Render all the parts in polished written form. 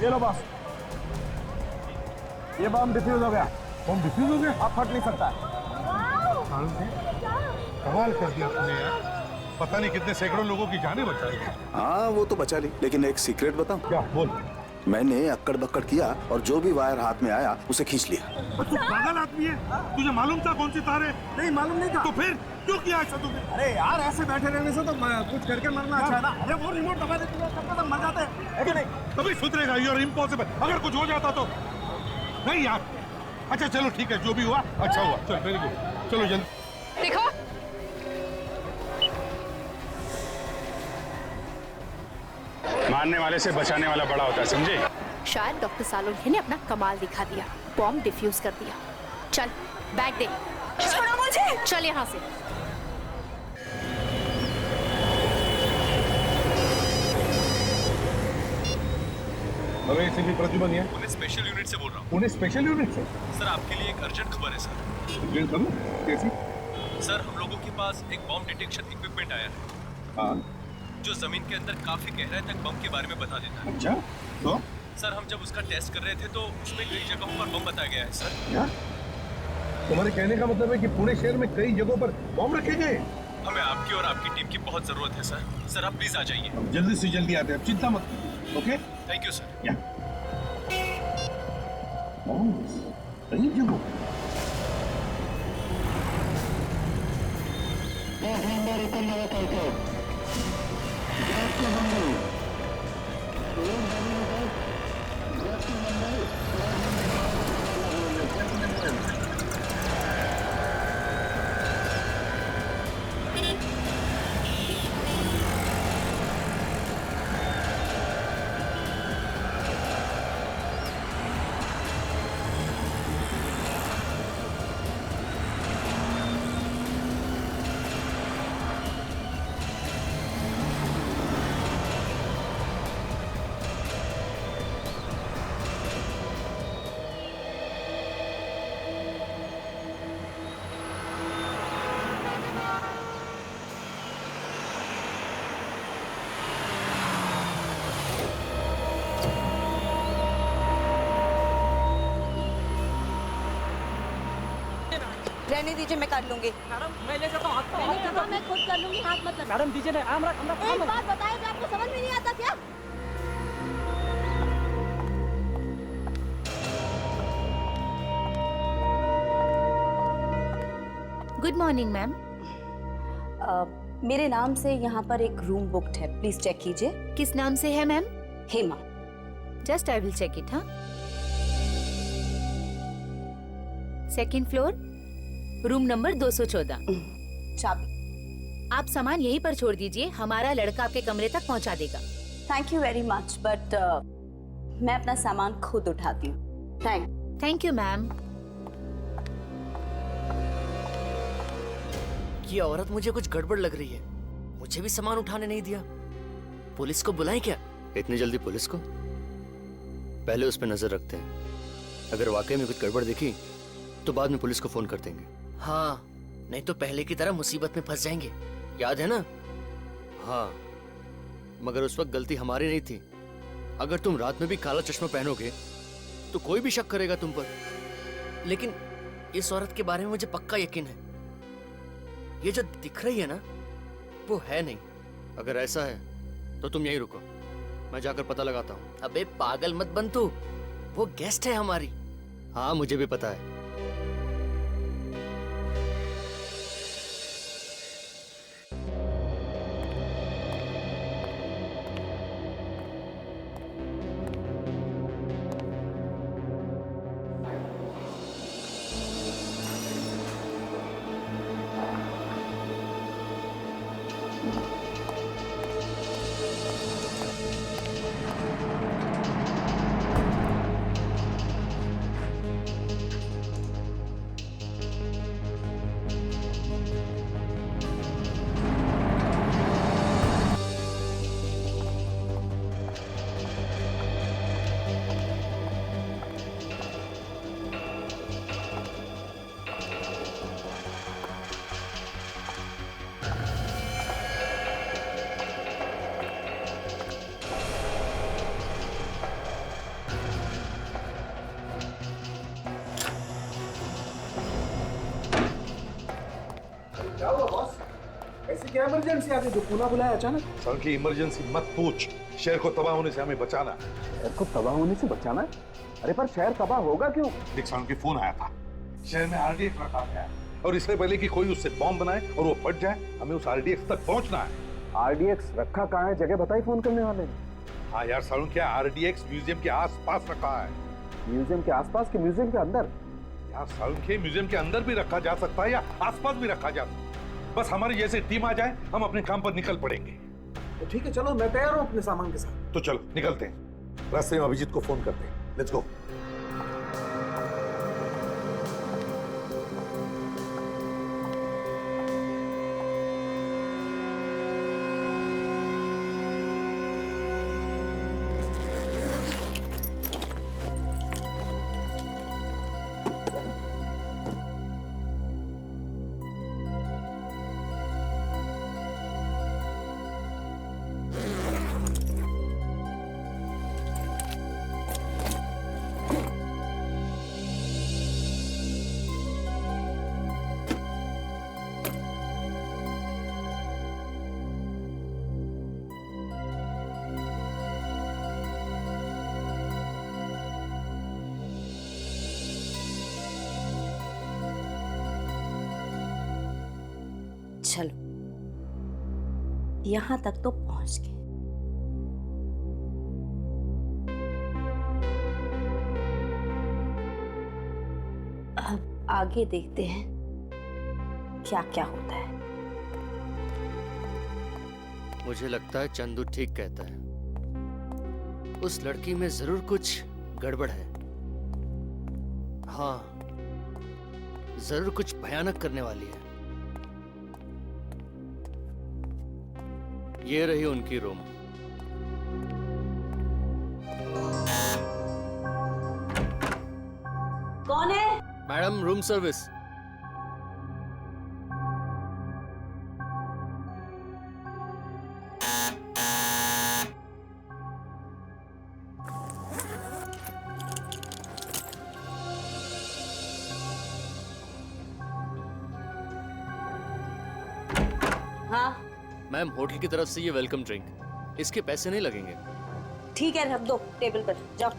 ये लो बॉस, ये बम डिफ्यूज हो गया। बम डिफ्यूज हो गया? अब फट नहीं सकता है। कमाल कर दिया तूने यार, पता नहीं कितने सैकड़ों लोगों की जानें बचाई। हाँ वो तो बचा ली, लेकिन एक सीक्रेट बताऊं? क्या? बोल। मैंने अक्कड़ बक्कड़ किया और जो भी वायर हाथ में आया उसे खींच लिया। तू पागल आदमी है, तुझे मालूम था कौन सी तार है? नहीं मालूम नहीं था। तो फिर क्यों किया ऐसा तूने? अरे यार ऐसे बैठे रहने से तो कुछ करके मरना अच्छा है ना। अरे वो रिमोट दबा देते तो कब तक मर जाते हैं, है कि नहीं? कभी सुधरेगा ये और इम्पॉसिबल। अगर कुछ हो जाता तो नहीं यार। अच्छा चलो ठीक है, जो भी हुआ अच्छा हुआ। चल वेरी गुड, चलो जल्दी। देखो मारने वाले से बचाने वाला बड़ा होता है, समझे? शायद डॉक्टर सालोंखे ने अपना कमाल दिखा दिया, बॉम्ब डिफ्यूज कर दिया। चल बैग दे। छोड़ो मुझे। चल यहाँ से। अरे एसीपी प्रद्युमन है। पुणे स्पेशल यूनिट से बोल रहा हूँ। पुणे स्पेशल यूनिट से? सर आपके लिए एक अर्जेंट खबर है सर। कैसी? सर हम लोगों के पास एक बॉम्ब डिटेक्शन इक्विपमेंट आया है हाँ। जो जमीन के अंदर काफी गहराई तक बम के बारे में बता देता है। अच्छा तो सर हम जब उसका टेस्ट कर रहे थे तो उसमें कई जगहों पर बम बताया गया है सर। क्या तुम्हारे कहने का मतलब है कि पुणे शहर में कई जगहों पर बम रखे गए? हमें आपकी और आपकी टीम की बहुत जरूरत है सर। सर आप प्लीज आ जाइए। अब जल्दी से जल्दी आते हैं, चिंता मत करो। Okay thank you sir. या कई जगहों रहने दीजिए, मैं कर लूंगी। मैडम मैं ले जाता हूँ हाथ मैंने कहा मैं खुद कर लूंगी, हाथ मत लगाओ। मैडम दीजिए ना, एक बात बताए जो आपको समझ में नहीं आता क्या? Good morning ma'am. मेरे नाम से यहाँ पर एक रूम बुक्ड है, प्लीज चेक कीजिए। किस नाम से है ma'am? Hema. Just I will check it. हाँ, सेकंड फ्लोर, रूम नंबर 214। चाबी। आप सामान यहीं पर छोड़ दीजिए, हमारा लड़का आपके कमरे तक पहुंचा देगा। Thank you very much, but मैं अपना सामान खुद उठाती हूँ। Thank you ma'am. ये औरत मुझे कुछ गड़बड़ लग रही है, मुझे भी सामान उठाने नहीं दिया। पुलिस को बुलाएं क्या? इतनी जल्दी पुलिस को? पहले उस पर नजर रखते हैं, अगर वाकई में कुछ गड़बड़ दिखी तो बाद में पुलिस को फोन कर देंगे। हाँ, नहीं तो पहले की तरह मुसीबत में फंस जाएंगे, याद है ना? हाँ, मगर उस वक्त गलती हमारी नहीं थी। अगर तुम रात में भी काला चश्मा पहनोगे तो कोई भी शक करेगा तुम पर। लेकिन इस औरत के बारे में मुझे पक्का यकीन है, ये जो दिख रही है ना वो है नहीं। अगर ऐसा है तो तुम यहीं रुको, मैं जाकर पता लगाता हूँ। अबे पागल मत बन तू, वो गेस्ट है हमारी। हाँ मुझे भी पता है। क्या हुआ बॉस? ऐसी क्या इमरजेंसी आ गई जो पुनः बुलाया अचानक? सारुण की इमरजेंसी मत पूछ, शहर को तबाह होने से हमें बचाना। शहर को तबाह होने से बचाना? अरे पर शहर तबाह होगा क्यों? देख सारुण की फोन आया था, शहर में आरडीएक्स रखा गया है और इससे पहले कि कोई उससे बॉम्ब बनाए और वो फट जाए, हमें उस आरडीएक्स तक पहुंचना है। आरडीएक्स रखा कहाँ है? जगह बताई फोन करने वाले ने। हाँ यार सारुण, क्या आरडीएक्स म्यूजियम के आस-पास रखा है। म्यूजियम के आसपास के म्यूजियम के अंदर? यार सारुण के म्यूजियम के अंदर भी रखा जा सकता है या आसपास भी रखा जा सकता है। बस हमारी जैसे टीम आ जाए, हम अपने काम पर निकल पड़ेंगे। तो ठीक है, चलो मैं तैयार हूँ अपने सामान के साथ। तो चलो निकलते हैं, रास्ते में अभिजीत को फोन करते हैं। Let's go. चलो, यहां तक तो पहुंच गए। अब आगे देखते हैं क्या क्या होता है। मुझे लगता है चंदू ठीक कहता है, उस लड़की में जरूर कुछ गड़बड़ है। हाँ, जरूर कुछ भयानक करने वाली है। ये रही उनकी रूम। कौन है? Madam, room service. हाँ मैम, होटल की तरफ से ये वेलकम ड्रिंक, इसके पैसे नहीं लगेंगे। ठीक है, रख दो टेबल पर, जाओ।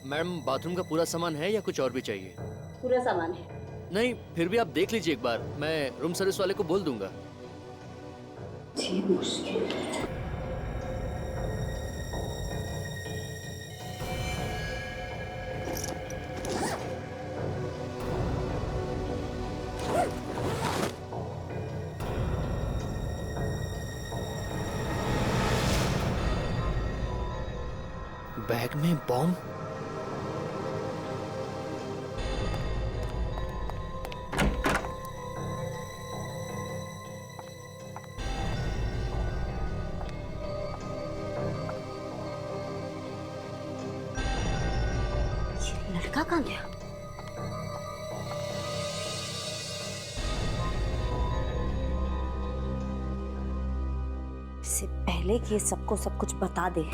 मैम, बाथरूम का पूरा सामान है या कुछ और भी चाहिए? पूरा सामान है। नहीं, फिर भी आप देख लीजिए एक बार, मैं रूम सर्विस वाले को बोल दूंगा। जी मुश्किल। बैग में बॉम्ब? लड़का कहाँ गया? इससे पहले कि ये सबको सब कुछ बता दे,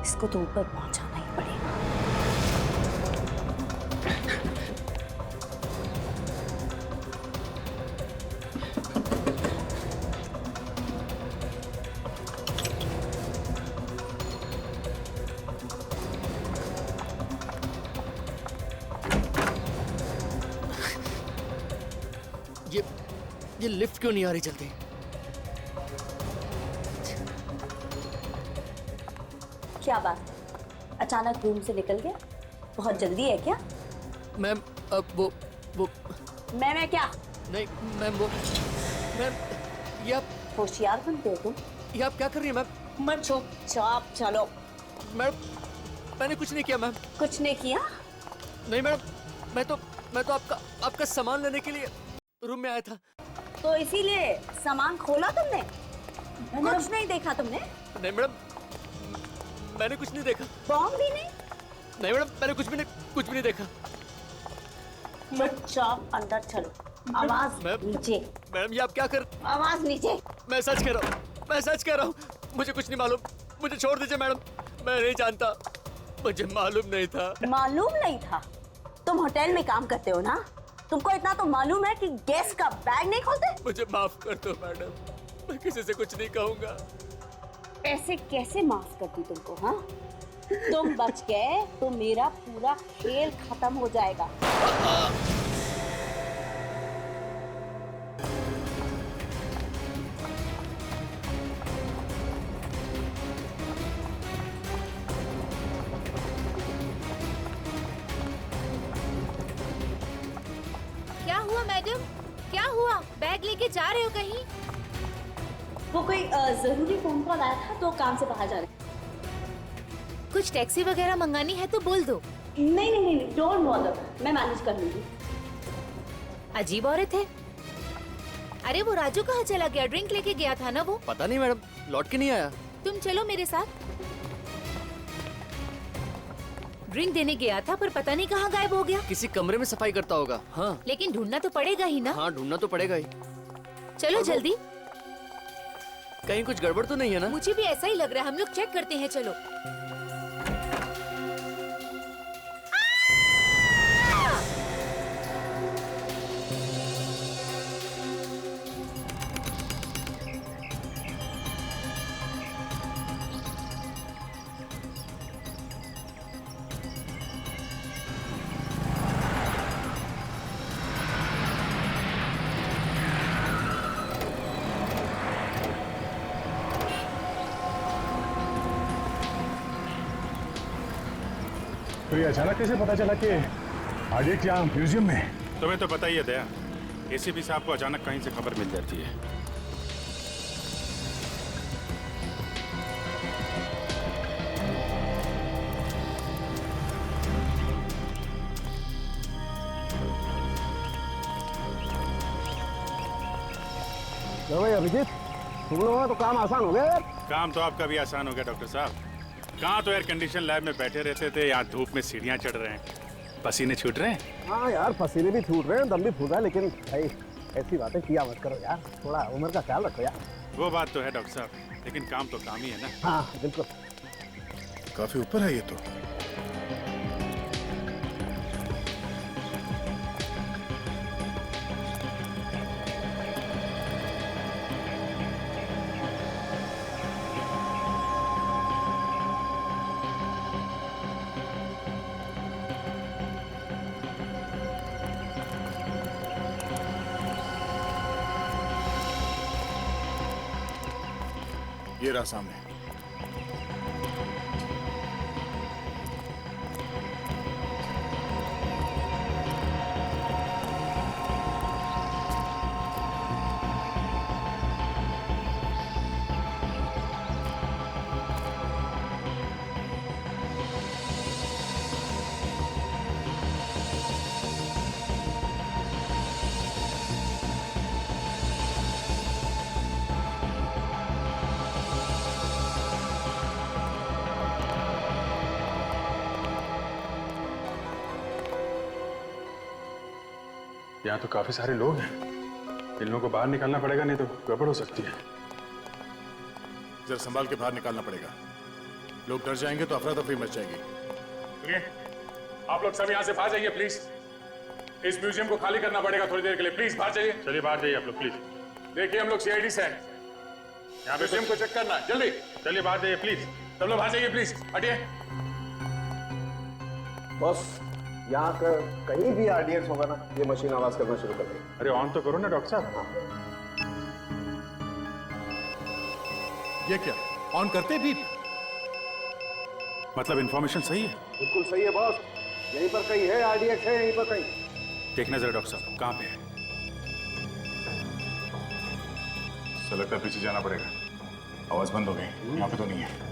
इसको तो ऊपर पहुंचाना ही पड़ेगा। ये लिफ्ट क्यों नहीं आ रही जल्दी? क्या बात, अचानक रूम से निकल गया? बहुत जल्दी है क्या? मैम, अब वो मैं क्या? नहीं मैम, मैम, ये आप होशियार बनते हो तुम। ये आप क्या कर रही हैं मैम? मत चुपचाप चलो। मैडम, मैंने कुछ नहीं किया मैम। कुछ नहीं किया? नहीं मैडम, मैं तो आपका सामान लेने के लिए रूम में आया था। तो इसीलिए सामान खोला तुमने? कुछ नहीं देखा तुमने? नहीं मैडम, मैंने कुछ नहीं देखा। बॉम्ब भी नहीं? नहीं मैडम, मैंने कुछ भी नहीं देखा। चुपचाप अंदर चलो। आवाज नीचे। मैडम, ये आप क्या कर? आवाज नीचे। मैं सच कह रहा हूँ, मुझे कुछ नहीं मालूम, मुझे छोड़ दीजिए मैडम, मैं नहीं जानता, मुझे मालूम नहीं था। मालूम नहीं था तुम होटल में काम करते हो ना, तुमको इतना तो मालूम है कि गेस्ट का बैग नहीं खोलते। मुझे माफ कर दो मैडम, मैं किसी से कुछ नहीं कहूंगा। ऐसे कैसे माफ करती तुमको? हाँ, तुम बच गए तो मेरा पूरा खेल खत्म हो जाएगा। क्या हुआ मैडम, क्या हुआ? बैग लेके जा रहे हो कहीं? वो कोई जरूरी फोन कॉल आया था तो काम से बाहर जा रहे। कुछ टैक्सी वगैरह मंगानी है तो बोल दो। नहीं नहीं नहीं, डोंट बॉदर, मैं मैनेज कर लूंगी। अजीब औरत है। अरे वो राजू कहाँ चला गया? ड्रिंक लेके गया था ना वो। पता नहीं मैडम, लौट के नहीं आया। तुम चलो मेरे साथ। ड्रिंक देने गया था पर पता नहीं कहाँ गायब हो गया। किसी कमरे में सफाई करता होगा। हाँ लेकिन ढूंढना तो पड़ेगा ही ना। हाँ, ढूंढना तो पड़ेगा ही। चलो जल्दी। कहीं कुछ गड़बड़ तो नहीं है ना? मुझे भी ऐसा ही लग रहा है, हम लोग चेक करते हैं। चलो। तो ये अचानक कैसे पता चला कि आडिट यहाँ म्यूजियम में? तुम्हें तो पता ही है दया, एसीपी साहब को अचानक कहीं से खबर मिल जाती है। भाई अभिजीत, तुम लोगों का तो काम आसान हो गया यार। काम तो आपका भी आसान हो गया डॉक्टर साहब। कहाँ तो एयर कंडीशन लैब में बैठे रहते थे, यहाँ धूप में सीढ़ियाँ चढ़ रहे हैं, पसीने छूट रहे हैं। हाँ यार, पसीने भी छूट रहे हैं, दम भी फूल रहा है, लेकिन भाई ऐसी बातें किया मत करो यार, थोड़ा उम्र का ख्याल रखो यार। वो बात तो है डॉक्टर साहब, लेकिन काम तो काम ही है ना। हाँ बिल्कुल। काफी ऊपर है ये तो। ये रहा सामने। यहाँ तो काफी सारे लोग हैं, इन लोगों को बाहर निकालना पड़ेगा, नहीं तो गड़बड़ हो सकती है। जरा संभाल के बाहर निकालना पड़ेगा, लोग डर जाएंगे तो अफरा तफरी मच जाएगी। सुनिए, आप लोग सब यहाँ से बाहर जाइए प्लीज। इस म्यूजियम को खाली करना पड़ेगा थोड़ी देर के लिए, प्लीज बाहर जाइए। चलिए बाहर जाइए आप लोग प्लीज। देखिए हम लोग सीआईडी से हैं, यहाँ पे म्यूजियम को चेक करना है, जल्दी चलिए बाहर जाइए प्लीज। सब लोग बाहर जाइए प्लीज, हटिए। बस यहाँ का कहीं भी आरडीएक्स होगा ना, ये मशीन आवाज करना शुरू कर देगी। अरे ऑन तो करो ना डॉक्टर साहब। ये क्या ऑन करते भी? मतलब इंफॉर्मेशन सही है? बिल्कुल सही है बॉस, यहीं पर कहीं है आरडीएक्स, है यहीं पर कहीं। देखना जरा डॉक्टर साहब कहाँ पे है। लगता है पीछे जाना पड़ेगा, आवाज बंद हो गई, यहाँ पे तो नहीं है।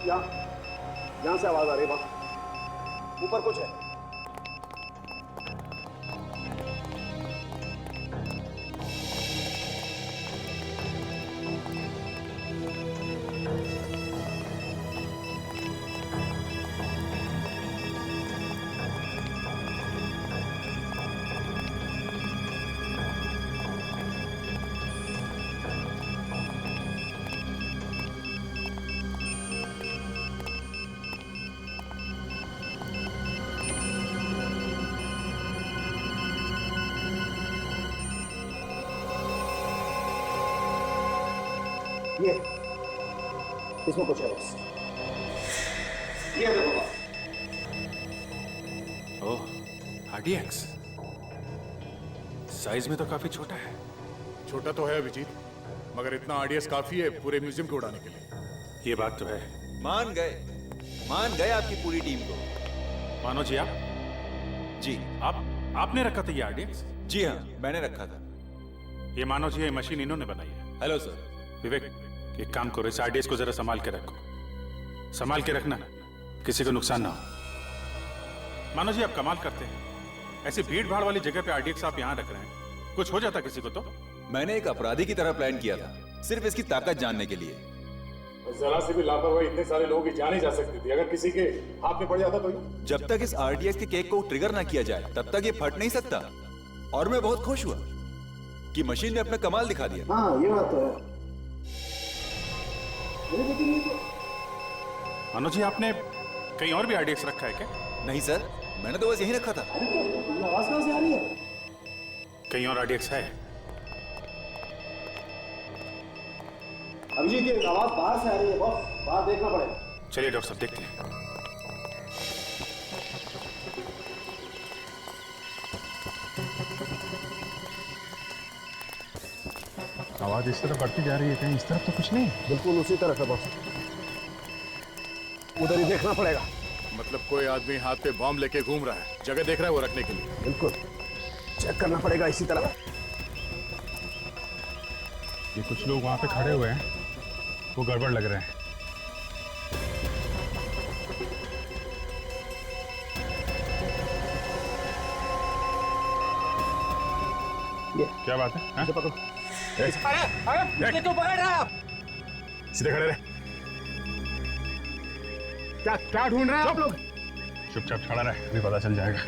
यहाँ से आवाज आ रही है, वहां ऊपर कुछ है। ये इसमें कुछ है बस। ये देखो बस। ओह, RDX साइज में तो काफी छोटा है। छोटा तो है अभिजीत, मगर इतना आरडीएक्स काफी है पूरे म्यूजियम को उड़ाने के लिए। ये बात तो है। मान गए आपकी पूरी टीम को। मानो जी, आप जी आपने रखा था ये RDX? जी हाँ, मैंने रखा था। ये मानो जी, ये मशीन इन्होंने बनाई है। Hello sir. विवेक, एक काम करो, इस RDX को जरा संभाल के रखो। संभाल के रखना, किसी को नुकसान ना हो। मानो जी, आप कमाल करते हैं। ऐसी भीड़ भाड़ वाली जगह पे RDX आप यहाँ रख रहे हैं, कुछ हो जाता किसी को तो? मैंने एक अपराधी की तरह प्लान किया था, सिर्फ इसकी ताकत जानने के लिए। जरा से भी लापरवाही इतने सारे लोगों की जान ही जा सकती थी। अगर किसी के हाथ में पड़ जाता तो जब तक इस RDX के केक को ट्रिगर ना किया जाए तब तक ये फट नहीं सकता। और मैं बहुत खुश हुआ कि मशीन ने अपना कमाल दिखा दिया। हाँ, ये बात तो है। मानो जी, आपने कहीं और भी RDX रखा है क्या? नहीं सर, मैंने तो बस यहीं रखा था। आवाज कहाँ से आ रही है? कहीं और RDX है? अभिजीत, ये आवाज बाहर से आ रही है बॉस, बाहर देखना पड़ेगा। चलिए डॉक्टर साहब, देखते हैं। आवाज इस तरफ बढ़ती जा रही है, कहीं इस तरफ तो कुछ नहीं। बिल्कुल उसी तरफ है बॉस, उधर ही देखना पड़ेगा। मतलब कोई आदमी हाथ पे बॉम्ब लेके घूम रहा है, जगह देख रहा है वो रखने के लिए। बिल्कुल चेक करना पड़ेगा इसी तरह। ये कुछ लोग वहां पे खड़े हुए हैं, वो गड़बड़ लग रहे हैं। क्या बात है? हाँ? पकड़ो। ये क्यों पकड़ रहे हैं आप? सीधे खड़े रहे। क्या ढूंढ रहे हैं आप लोग? चुपचाप खड़ा रहे, अभी पता चल जाएगा।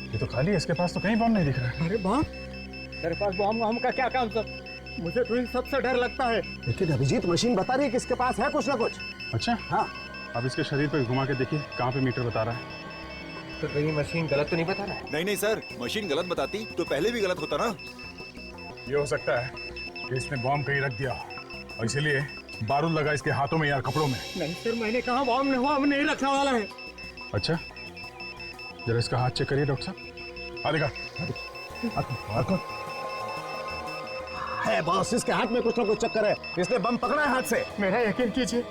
ये तो खाली है, इसके पास तो कहीं बम नहीं दिख रहा है। अरे बम? तेरे पास बम का क्या काम सर? मुझे तो इन सबसे डर लगता है। लेकिन अभिजीत, मशीन बता रही है कि इसके पास है कुछ ना कुछ। अच्छा, हाँ। अब इसके शरीर पे घुमा के देखिए कहाँ पे मीटर बता रहा है। तो कहीं मशीन गलत तो नहीं बता रहा है? नहीं सर, मशीन गलत बताती तो पहले भी गलत होता ना। ये हो सकता है कि इसने बॉम्ब कहीं रख दिया और इसीलिए बारूद लगा इसके हाथों में या कपड़ों में। नहीं सर, मैंने कहा बॉम्ब नहीं रखने वाला है। अच्छा, जरा इसका हाथ चेक करिए डॉक्टर साहब। देखा है बॉस, इसके हाथ में कुछ ना कुछ चक्कर है। इसने बम पकड़ा है हाथ से। मेरा यकीन कीजिए,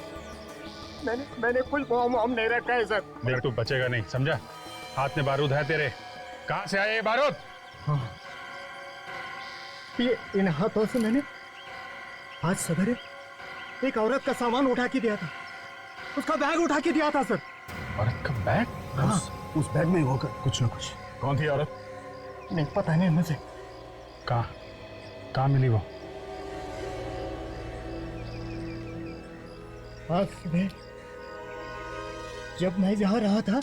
मैंने कुछ बम नहीं रखा है सर। देख, तू बचेगा नहीं, समझा? हाथ में बारूद है तेरे। कहाँ से आए ये बारूद? हाँ। ये इन हाथों से मैंने आज सवेरे एक औरत का सामान उठा के दिया था, उसका बैग उठा के दिया था सर। औरत का बैग? हाँ, उस बैग में होकर कुछ ना कुछ। कौन थी औरत? नहीं पता नहीं मुझे। कहाँ मिली वो? आज सुबह जब मैं जा रहा था,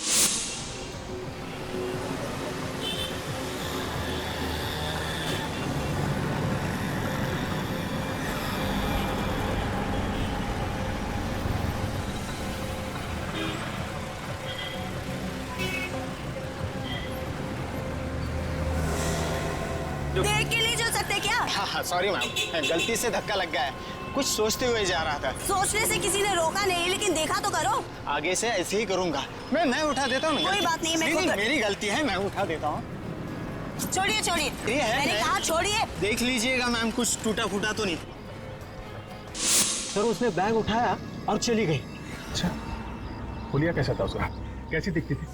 देख के नहीं चल सकते क्या? हाँ सॉरी मैम, गलती से धक्का लग गया है। कुछ सोचते हुए जा रहा था। सोचने से किसी ने रोका नहीं, लेकिन देखा तो करो। आगे से ऐसे ही करूंगा। मैं उठा देता हूँ। कोई बात नहीं, मैं खुद मेरी गलती है, मैं उठा देता हूँ। छोड़िए छोड़िए, मैंने कहा छोड़िए। देख लीजिएगा मैम, कुछ टूटा फूटा तो नहीं। सर, उसने बैग उठाया और चली गई। अच्छा, हुलिया कैसा था उसका? कैसी दिखती थी?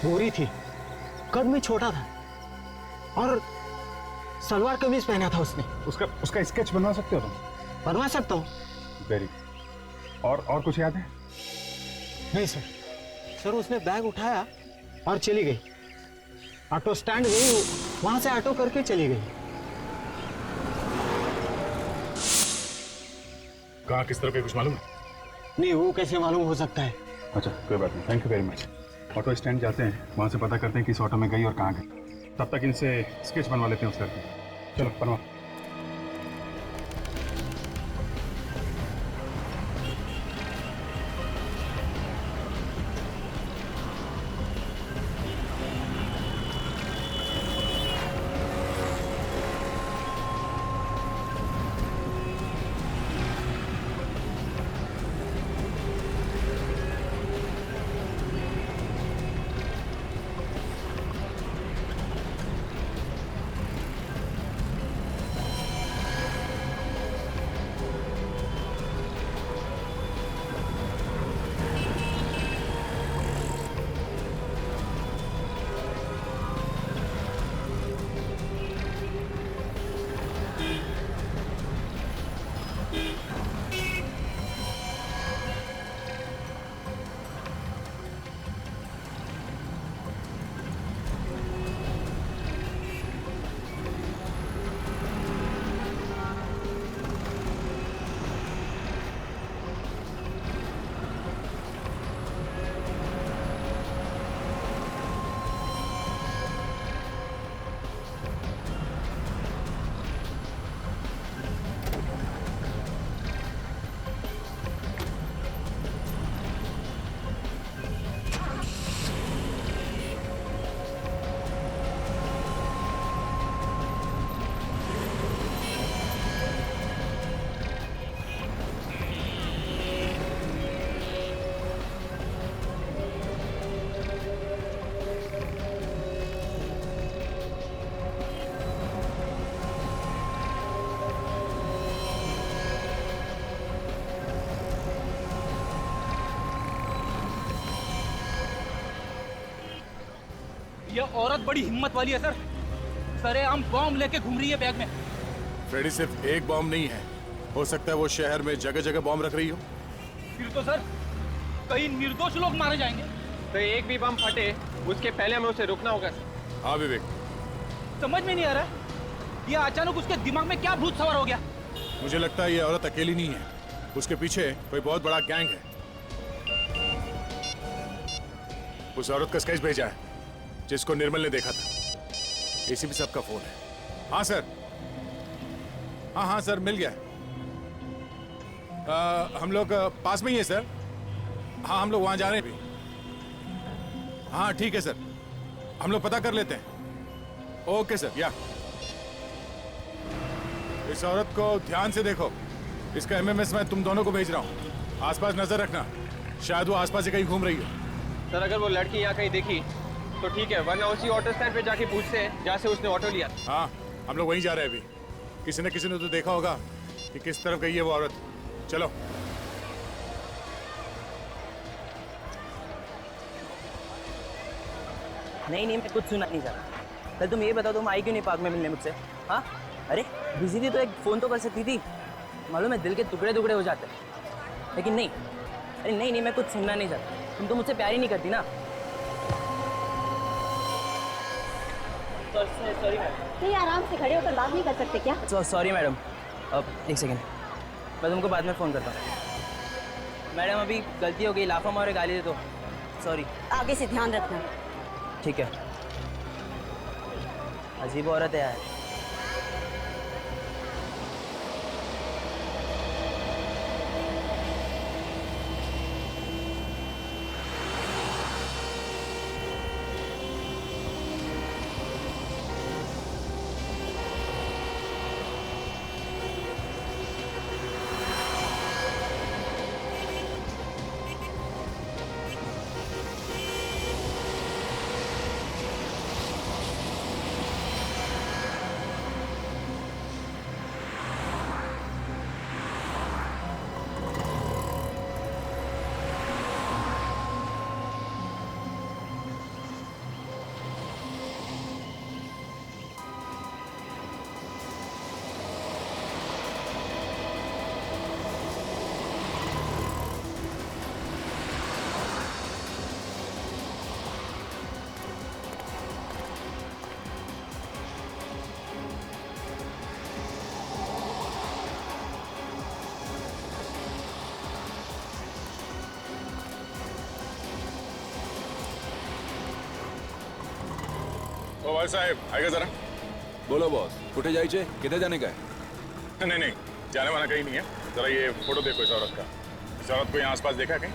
गोरी थी, कद में छोटा था और सलवार कमीज पहना था उसने। उसका स्केच बनवा सकते हो तुम? बनवा सकता हूँ। वेरी। और कुछ याद है? नहीं सर। सर, उसने बैग उठाया और चली गई। ऑटो स्टैंड गई, वहां से ऑटो करके चली गई। कहाँ किस तरह के कुछ मालूम है? नहीं, वो कैसे मालूम हो सकता है? अच्छा, कोई बात नहीं, thank you very much. Auto stand जाते हैं, वहाँ से पता करते हैं किस ऑटो में गई और कहाँ गई। तब तक इनसे स्केच बनवा लेते हैं उस लड़के। चलो बनवा। ये औरत बड़ी हिम्मत वाली है सर। सरेआम बॉम्ब लेके घूम रही है बैग में। फ्रेडी, सिर्फ एक बॉम्ब नहीं है, हो सकता है वो शहर में जगह जगह बॉम्ब रख रही हो। फिर तो सर कई निर्दोष लोग मारे जाएंगे। तो एक भी बम फटे उसके पहले हमें उसे रुकना होगा। हाँ विवेक, समझ में नहीं आ रहा ये अचानक उसके दिमाग में क्या भूत सवार हो गया। मुझे लगता है ये औरत अकेली नहीं है, उसके पीछे कोई बहुत बड़ा गैंग है। उस औरत का स्केच भेजा है जिसको निर्मल ने देखा था। एसीपी साहब का फोन है। हाँ सर, हाँ सर, मिल गया। हम लोग पास में ही है सर। हाँ, हम लोग वहां जा रहे हैं भी। हाँ ठीक है सर, हम लोग पता कर लेते हैं। Okay sir. या इस औरत को ध्यान से देखो, इसका एमएमएस मैं तुम दोनों को भेज रहा हूँ। आसपास नजर रखना, शायद वो आसपास ही कहीं घूम रही हो। सर अगर वो लड़की यहाँ कहीं दिखी तो ठीक है, वरना उसी ऑटो स्टैंड पे जाके पूछते हैं जहाँ से उसने ऑटो लिया। हाँ, हम लोग वहीं जा रहे हैं अभी। किसी न किसी ने तो देखा होगा कि किस तरफ गई है वो औरत। चलो। नहीं मैं कुछ सुना नहीं चाहता। कल तुम ये बताओ, तुम आई क्यों नहीं पार्क में मिलने मुझसे? हाँ, अरे बिजी थी तो एक फ़ोन तो कर सकती थी। मालूम है दिल के टुकड़े टुकड़े हो जाते हैं, लेकिन नहीं। अरे नहीं मैं कुछ सुनना नहीं चाहता। तुम तो मुझसे प्यार ही नहीं करती ना। Sorry madam. नहीं आराम से खड़े होकर बात नहीं कर सकते क्या? Sorry madam. अब एक सेकेंड, मैं तुमको बाद में फ़ोन करता हूँ। मैडम अभी गलती हो गई, लाफा मारे गाली दे दो। सॉरी। आगे से ध्यान रखना। ठीक है। अजीब औरत है यार। भाई साहब आएगा जरा। बोलो बॉस, कुठे जायचे? किधर जाने का है? नहीं, जाने वाला कहीं नहीं है। जरा ये फोटो देखो इस औरत का। इस औरत को यहाँ आसपास देखा है कहीं?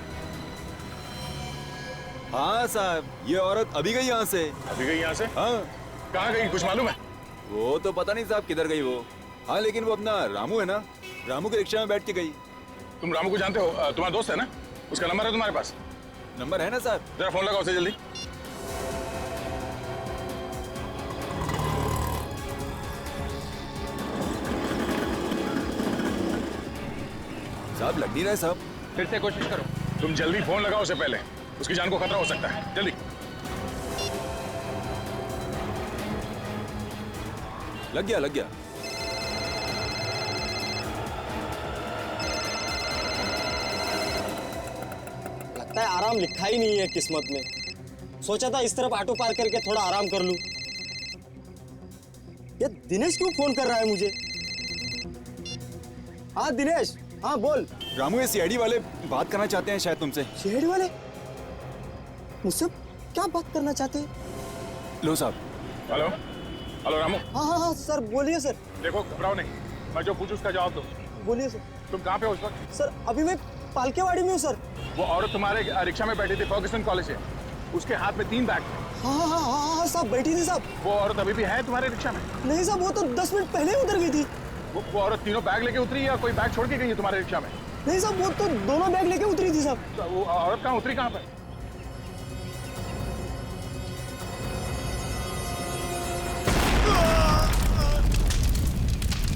हाँ साहब, ये औरत अभी गई यहाँ से। अभी गई यहाँ से? हाँ। कहाँ गई, कुछ मालूम है? वो तो पता नहीं साहब किधर गई वो। हाँ लेकिन वो अपना रामू है ना, रामू के रिक्शा में बैठ के गई। तुम रामू को जानते हो? तुम्हारा दोस्त है ना? उसका नंबर है तुम्हारे पास? नंबर है ना साहब। जरा फोन लगाओ उसे जल्दी। साहब लग नहीं रहा है साहब। फिर से कोशिश करो। तुम जल्दी फोन लगाओ उसे, पहले उसकी जान को खतरा हो सकता है। जल्दी। लग गया। लगता है आराम लिखा ही नहीं है किस्मत में। सोचा था इस तरफ ऑटो पार्क करके थोड़ा आराम कर लूं। ये दिनेश क्यों फोन कर रहा है मुझे? हाँ दिनेश, हाँ बोल। रामू, ये सीआईडी वाले बात करना चाहते हैं शायद तुमसे। सीआईडी वाले मुझसे क्या बात करना चाहते हैं? लो साहब। हेलो रामू। हाँ सर बोलिए सर। देखो घबराओ नहीं, मैं जो पूछूं उसका जवाब दो। बोलिए सर। तुम कहाँ पे हो उस वक्त? सर अभी मैं पालकेवाड़ी में हूँ सर। वो औरत तुम्हारे रिक्शा में बैठी थी फर्ग्यूसन कॉलेज से, उसके हाथ में 3 बैग थे। हाँ साहब बैठी थी साहब। वो औरत अभी भी है तुम्हारे रिक्शा में? नहीं साहब, वो तो 10 मिनट पहले उतर गई थी। वो औरत तीनों बैग लेके उतरी या कोई बैग छोड़ के गई है तुम्हारे रिक्शा में? नहीं साहब, वो तो दोनों बैग लेके उतरी थी साहब। तो वो औरत कहाँ उतरी, कहाँ पर?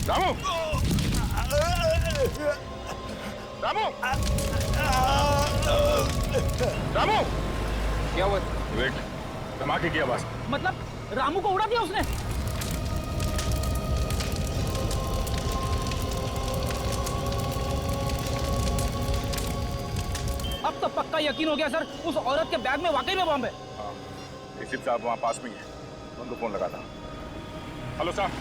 रामू! रामू! रामू! क्या हुआ? विवेक, धमाके की आवाज। मतलब रामू को उड़ा दिया उसने? अब तो पक्का यकीन हो गया सर, उस औरत के बैग में वाकई में बम है। एसीपी साहब वहां पास में ही है, उनको फोन लगा था। हेलो साहब।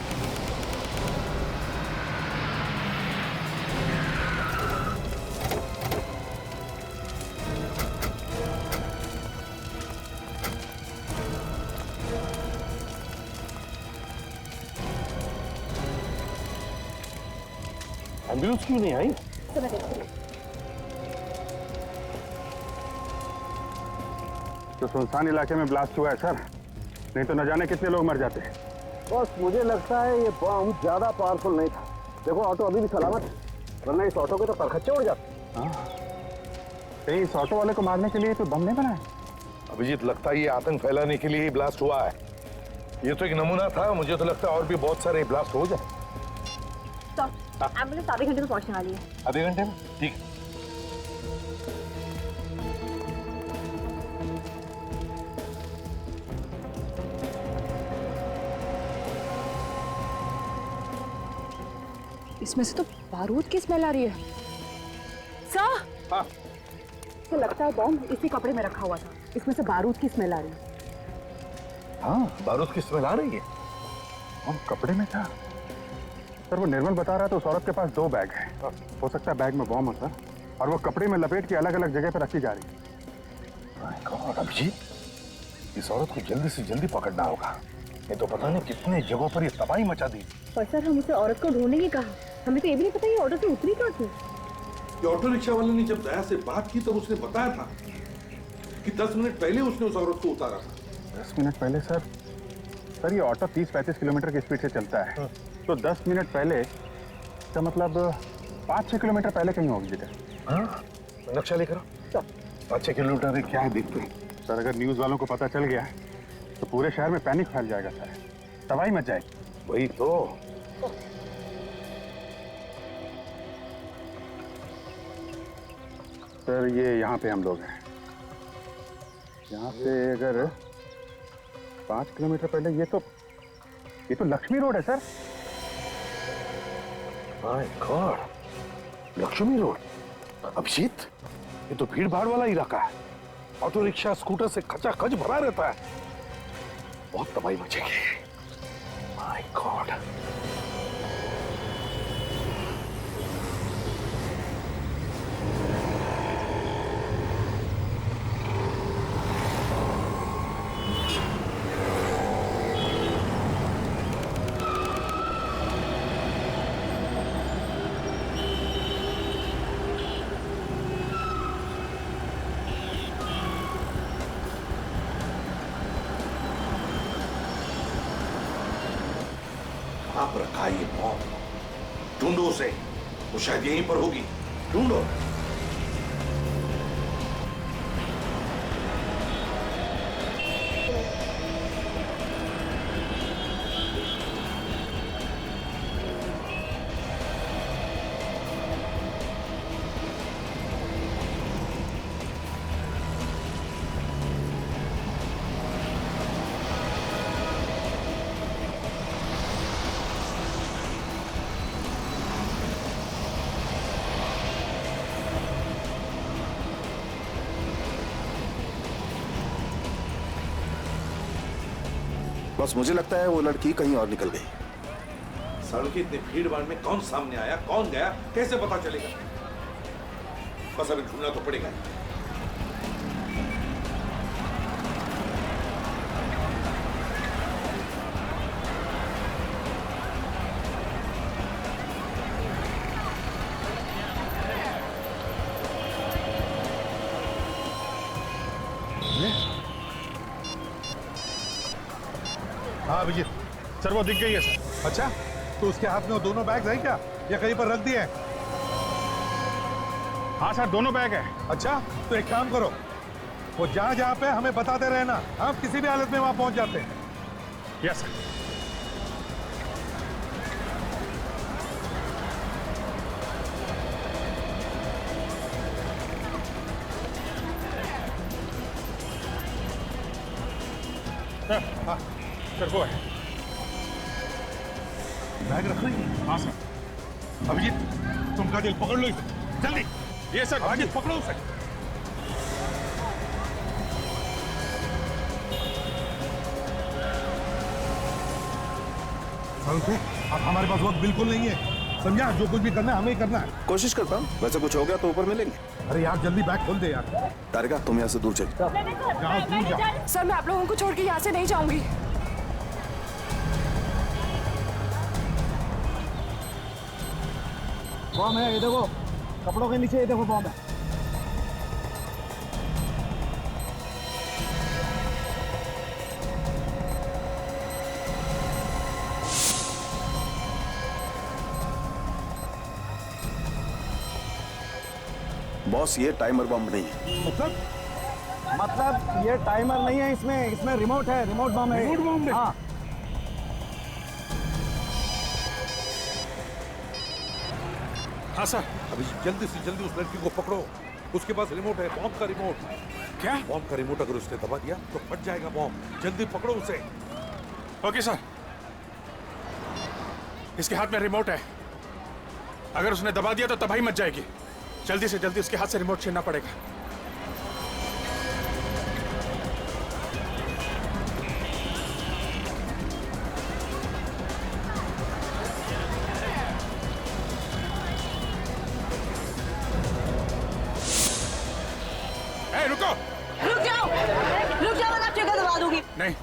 एम्बुलेंस क्यों नहीं आई? तो सुनसान इलाके में ब्लास्ट हुआ है सर, नहीं तो न जाने कितने लोग मर जाते। बस मुझे लगता है ये बम ज्यादा पावरफुल नहीं था। देखो ऑटो अभी भी सलामत है, वरना इस ऑटो के तो परखच्चे उड़ जाते। कहीं इस ऑटो वाले को मारने के लिए तो बम नहीं बनाया? अभिजीत, लगता है ये आतंक फैलाने के लिए ही ब्लास्ट हुआ है। ये तो एक नमूना था, मुझे तो लगता है और भी बहुत सारे ब्लास्ट हो जाए। एम्बुलेंस आधे घंटे में पहुंचने वाली है। आधे घंटे में? ठीक। इसमें से तो बारूद की स्मेल आ रही है। सर, हाँ। तो लगता है बॉम्ब इसी कपड़े में रखा हुआ था, इसमें से बारूद की स्मेल आ रही है। हाँ, बारूद की स्मेल आ रही है। बम कपड़े में था सर। वो निर्मल बता रहा था उस औरत के पास 2 बैग है। हो सकता है बैग में बम हो सर, और वो कपड़े में लपेट के अलग अलग जगह पर रखी जा रही है। अभिजीत, इस औरत को जल्दी से जल्दी पकड़ना होगा, ये तो पता नहीं कितने जगहों पर ये तबाही मचा दी। पर सर, हम उसे औरत को ढूंढने की कहा, हमें तो ये भी नहीं पता ये ऑटो से उतरी कहाँ थी। ये ऑटो रिक्शा वाले ने जब दया से बात की तब उसने बताया था कि 10 मिनट पहले उसने उस औरत को उतारा था। 10 मिनट पहले सर? सर ये ऑटो 30-35 किलोमीटर की स्पीड से चलता है, तो 10 मिनट पहले का मतलब 5-6 किलोमीटर पहले कहीं होगी बेटा। हाँ, नक्शा लेकर 5-6 किलोमीटर क्या है देखते हैं। सर अगर न्यूज वालों को पता चल गया तो पूरे शहर में पैनिक फैल जाएगा सर, तबाही मच जाएगी। वही तो। सर ये यहाँ पे हम लोग हैं, यहाँ से अगर 5 किलोमीटर पहले ये तो लक्ष्मी रोड है sir. My god, Lakshmi road. Abhijit, ये तो भीड़ भाड़ वाला इलाका है, ऑटो रिक्शा स्कूटर से खचाखच भरा रहता है। बहुत तबाही मचेगी। My God. आप रखा ये बॉम्ब, ढूंढो उसे, वो शायद यहीं पर होगी, ढूंढो। बस मुझे लगता है वो लड़की कहीं और निकल गई। सड़क की इतनी भीड़ भाड़ में कौन सामने आया, कौन गया, कैसे पता चलेगा? बस अभी ढूंढना तो पड़ेगा। हाँ अभिजीत, सर वो दिख गई है सर। अच्छा, तो उसके हाथ में वो दोनों बैग है क्या, या कहीं पर रख दिए हैं? हाँ सर, दोनों बैग है। अच्छा, तो एक काम करो, वो जहाँ जहाँ पे हमें बताते रहना, हम किसी भी हालत में वहां पहुंच जाते हैं। Yes sir. सर वो है। बैग रख रही है? हाँ सर। अभिजीत, तुम काजल पकड़ लो इसे, जल्दी। ये सर। अभिजीत पकड़ो उसे। अब हमारे पास वक्त बिल्कुल नहीं है, समझा? जो कुछ भी करना है हमें ही करना है। कोशिश करता हूँ, वैसे कुछ हो गया तो ऊपर मिलेंगे। अरे यार जल्दी बैग खोल दे यार। तारिका तुम यहाँ से दूर चल। जाओ दूर जाओ। सर मैं आप लोगों को छोड़ के यहाँ से नहीं जाऊंगी। बॉम्ब है, ये देखो कपड़ों के नीचे, ये देखो बॉम्ब है। बॉस ये टाइमर बम नहीं है। मतलब ये टाइमर नहीं है, इसमें रिमोट है, रिमोट बम है। रिमोट बम है? हाँ। हाँ सर। अभी जल्दी से जल्दी उस लड़की को पकड़ो, उसके पास रिमोट है, बॉम्ब का रिमोट। क्या? बॉम्ब का रिमोट अगर उसने दबा दिया तो फट जाएगा बॉम्ब। जल्दी पकड़ो उसे। Okay sir. इसके हाथ में रिमोट है, अगर उसने दबा दिया तो तबाही मच जाएगी। जल्दी से जल्दी उसके हाथ से रिमोट छीनना पड़ेगा। ए, रुको। रुक जाओ वरना ट्रिगर दबा दूंगी। नहीं।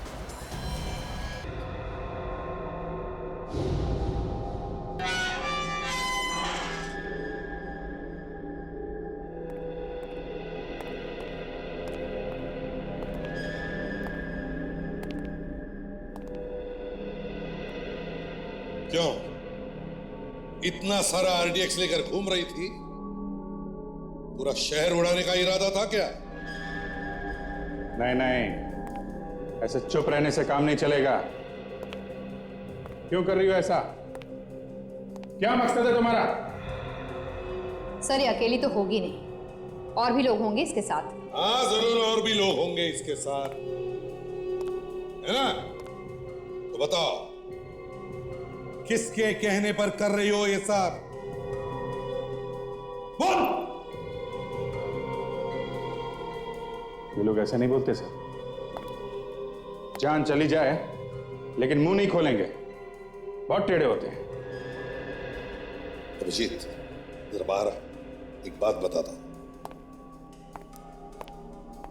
क्यों इतना सारा आरडीएक्स लेकर घूम रही थी? पूरा शहर उड़ाने का इरादा था क्या? नहीं नहीं, ऐसे चुप रहने से काम नहीं चलेगा। क्यों कर रही हो ऐसा? क्या मकसद है तुम्हारा? सर ये अकेली तो होगी नहीं, और भी लोग होंगे इसके साथ। हाँ जरूर, और भी लोग होंगे इसके साथ, है ना? तो बताओ किसके कहने पर कर रही हो ये सब? बोल। ये लोग ऐसे नहीं बोलते सर। जान चली जाए लेकिन मुंह नहीं खोलेंगे, बहुत टेढ़े होते हैं। अभिजीत जरा बाहर आ, एक बात बताता हूं।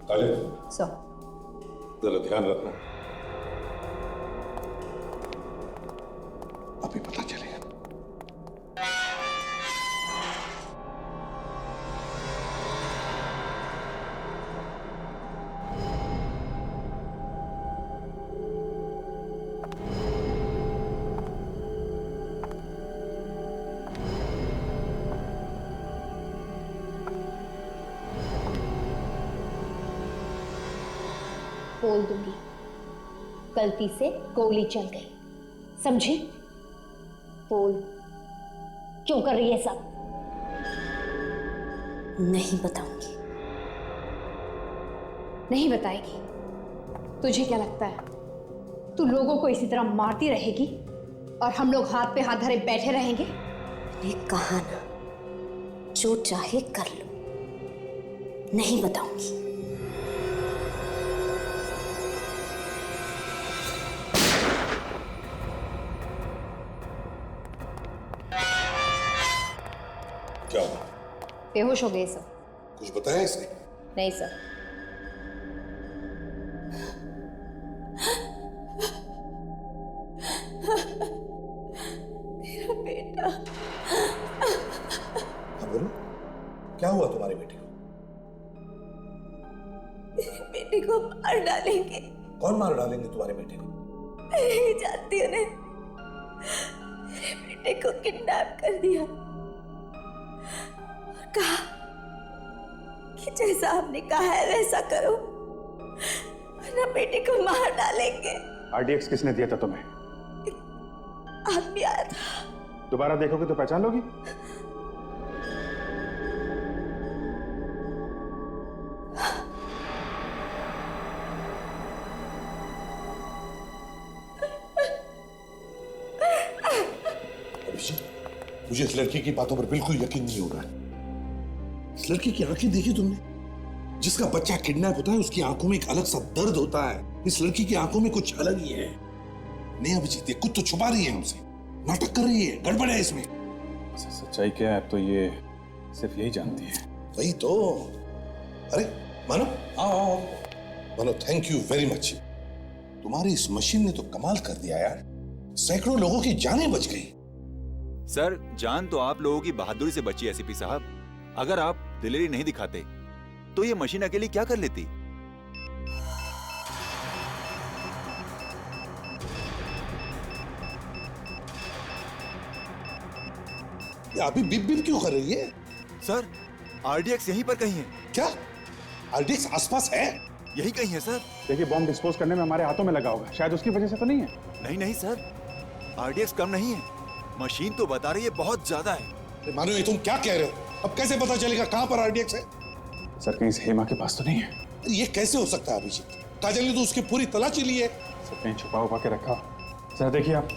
काले सर जरा ध्यान रखना, अभी पता चलेगा। बोल दूंगी, गलती से गोली चल गई, समझी? बोल, क्यों कर रही है सब? नहीं बताऊंगी। नहीं बताएगी? तुझे क्या लगता है तू लोगों को इसी तरह मारती रहेगी और हम लोग हाथ पे हाथ धरे बैठे रहेंगे? मैंने कहा ना, जो चाहे कर लो, नहीं बताऊंगी। क्या बेहोश हो गए सब? कुछ बताया इसने? नहीं सर। मेरा बेटा। हाँ बोलो, क्या हुआ तुम्हारे बेटे को? मेरे बेटे को मार डालेंगे। कौन मार डालेंगे तुम्हारे बेटे को? मैं नहीं जानती उन्हें। मेरे बेटे को किडनैप कर दिया और कहा कि जैसा आपने कहा है वैसा करो वरना बेटे को मार डालेंगे। आरडीएक्स किसने दिया था तुम्हें? आदमी आया था। दोबारा देखोगे तो पहचान लोगी? मुझे इस लड़की की बातों पर बिल्कुल यकीन नहीं हो रहा है। इस लड़की की आंखें देखी तुमने? जिसका बच्चा किडनैप होता है उसकी आंखों में एक अलग सा दर्द होता है। इस लड़की की आंखों में कुछ अलग ही है। नहीं अभिजीत, ये कुछ तो छुपा रही है हमसे, नाटक कर रही है, गड़बड़ है इसमें। सच्चाई क्या है तो ये सिर्फ यही जानती है। वही तो। अरे मानो, आओ आओ मानो, थैंक यू वेरी मच। तुम्हारी इस मशीन ने तो कमाल कर दिया यार, सैकड़ों लोगों की जानें बच गई। सर, जान तो आप लोगों की बहादुरी से बची एसीपी साहब। अगर आप दिलेरी नहीं दिखाते तो ये मशीन अकेली क्या कर लेती। ये अभी बिप बिप क्यों कर रही है? सर, आरडीएक्स यहीं पर कहीं है। क्या आरडीएक्स आसपास है? यही कहीं है सर। देखिए, बॉम्ब डिस्पोज करने में हमारे हाथों में लगा होगा, शायद उसकी वजह से तो नहीं है। नहीं नहीं सर, आरडीएक्स कम नहीं है, मशीन तो बता रही है बहुत ज्यादा है। मानो, ये तुम क्या कह रहे हो? अब कैसे पता चलेगा कहां पर आरडीएक्स है? सर, कहीं से हेमा के पास तो नहीं है? ये कैसे हो सकता है अभिजीत? काजल ने तो उसकी पूरी तलाशी ली है। सर, कहीं छुपा हुआ के रखा। सर देखिए आप।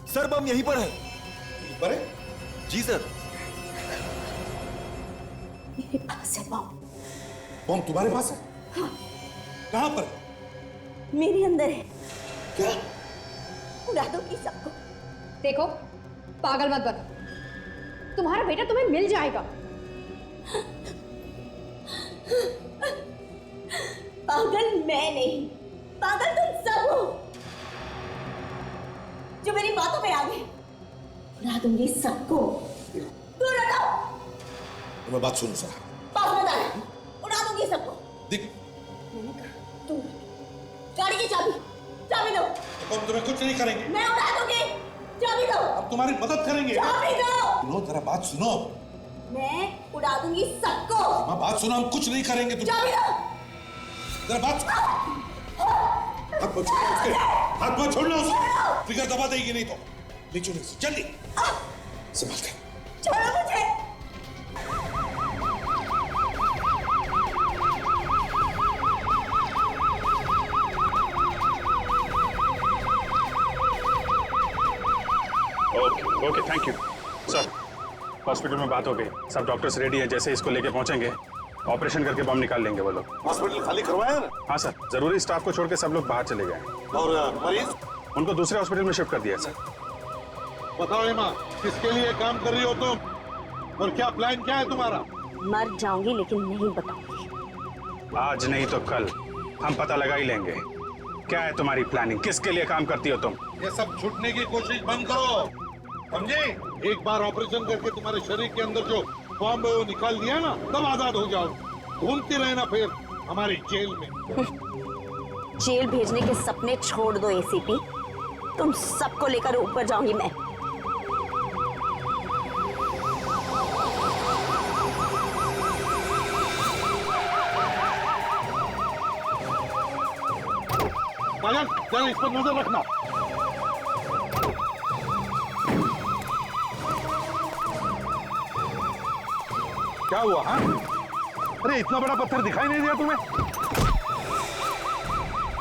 सर, बम यहीं पर है। यहीं पर है? जी सर। मेरे पास है बम। बम तुम्हारे पास है? हाँ। कहां पर? मेरे अंदर है। क्या? उड़ा दूंगी सबको। देखो, पागल मत बनो, तुम्हारा बेटा तुम्हें मिल जाएगा। पागल मैं नहीं, पागल तुम सब हो जो मेरी बातों पे आ गए। उड़ा दूंगी सबको। दूर हटाओ। मैं बात सुनो सर। पास मत आना। उड़ा दूंगी सबको। देख, मैंने कहा तुम गाड़ी की चाबी दो। हम तुम्हें कुछ नहीं करेंगे। मैं उड़ा दूंगी। चाबी दो। हम तुम्हारी मदद करेंगे। चाबी दो। सुनो, जरा बात सुनो। मैं उड़ा दूंगी सबको। मैं बात सुनो, हम कुछ नहीं करेंगे। तुम चाबी दो। जरा बात सुनो। हाथ मत छोड़ना उसके, हाथ मत छोड़ना उसके। फिगर दबा देगी नहीं तो। ले चलो इसे, जल्दी संभाल कर। छोड़ो मुझे। Okay, thank you sir. Hospital में बात हो गई, सब डॉक्टर्स रेडी हैं। जैसे इसको लेके पहुंचेंगे ऑपरेशन करके बम निकाल लेंगे वो लोग। हॉस्पिटल खाली करवाया ना? हाँ सर, जरूरी स्टाफ को छोड़ के सब लोग बाहर चले गए। और मरीज? उनको दूसरे हॉस्पिटल में शिफ्ट कर दिया सर। बताओ हेमा, किसके लिए काम कर रही हो तुम, और क्या प्लान क्या है तुम्हारा? मर जाऊंगी लेकिन नहीं बताऊंगी। आज नहीं तो कल हम पता लगा ही लेंगे। क्या है तुम्हारी प्लानिंग, किसके लिए काम करती हो तुम? ये सब छूटने की कोशिश बंद करो, समझे? एक बार ऑपरेशन करके तुम्हारे शरीर के अंदर जो बॉम्ब है वो निकाल दिया ना, तब आजाद हो जाओ। घूमती रहना फिर हमारी जेल में। जेल भेजने के सपने छोड़ दो एसीपी, तुम सबको लेकर ऊपर जाऊंगी मैं। चल इस पर नजर रखना। क्या हुआ? हाँ? अरे इतना बड़ा पत्थर दिखाई नहीं दिया तुम्हें?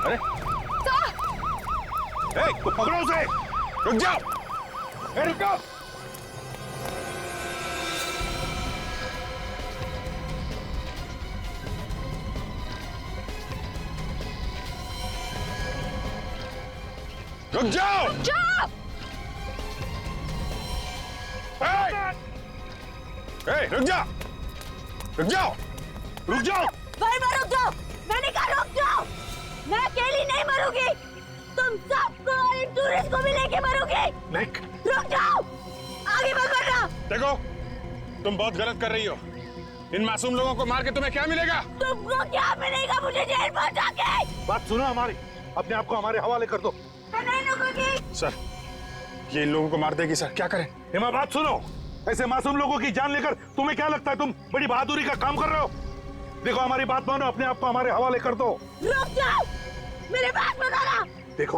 अरे तो पकड़ो उसे। रुक जाओ। रुक जाओ। रुक जाओ। रुक जाओ। रुक जाओ। रुक जाओ। भाई मैं रुक जाओ। मैंने कहा रुक जाओ। मैं अकेली नहीं मरूंगी, तुम सबको इन टूरिस्ट को भी लेके मरोगे। रुक जाओ, आगे मत बढ़ना। देखो, तुम बहुत गलत कर रही हो। इन मासूम लोगों को मार के तुम्हें क्या मिलेगा? तुमको क्या मिलेगा मुझे जेल पहुंचा के? बात सुनो हमारी, अपने आप को हमारे हवाले कर दो। मैं नहीं रुकूंगी। सर, ये इन लोगों को मार देगी सर, क्या करें? हेमा बात सुनो, ऐसे मासूम लोगों की जान लेकर तुम्हें क्या लगता है तुम बड़ी बहादुरी का काम कर रहे हो? देखो हमारी बात मानो, अपने आप को हमारे हवाले कर दो। रुक जाओ, मेरे बात बताना। देखो,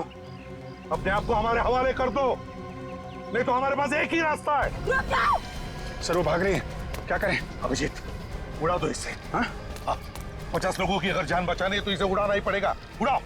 अपने आप को हमारे हवाले कर दो, नहीं तो हमारे पास एक ही रास्ता है। रुक जाओ। सर वो भाग रही है, क्या करें? अभिजीत, उड़ा दो इससे। हाँ? 50 लोगों की अगर जान बचानी है तो इसे उड़ाना ही पड़ेगा। उड़ाओ।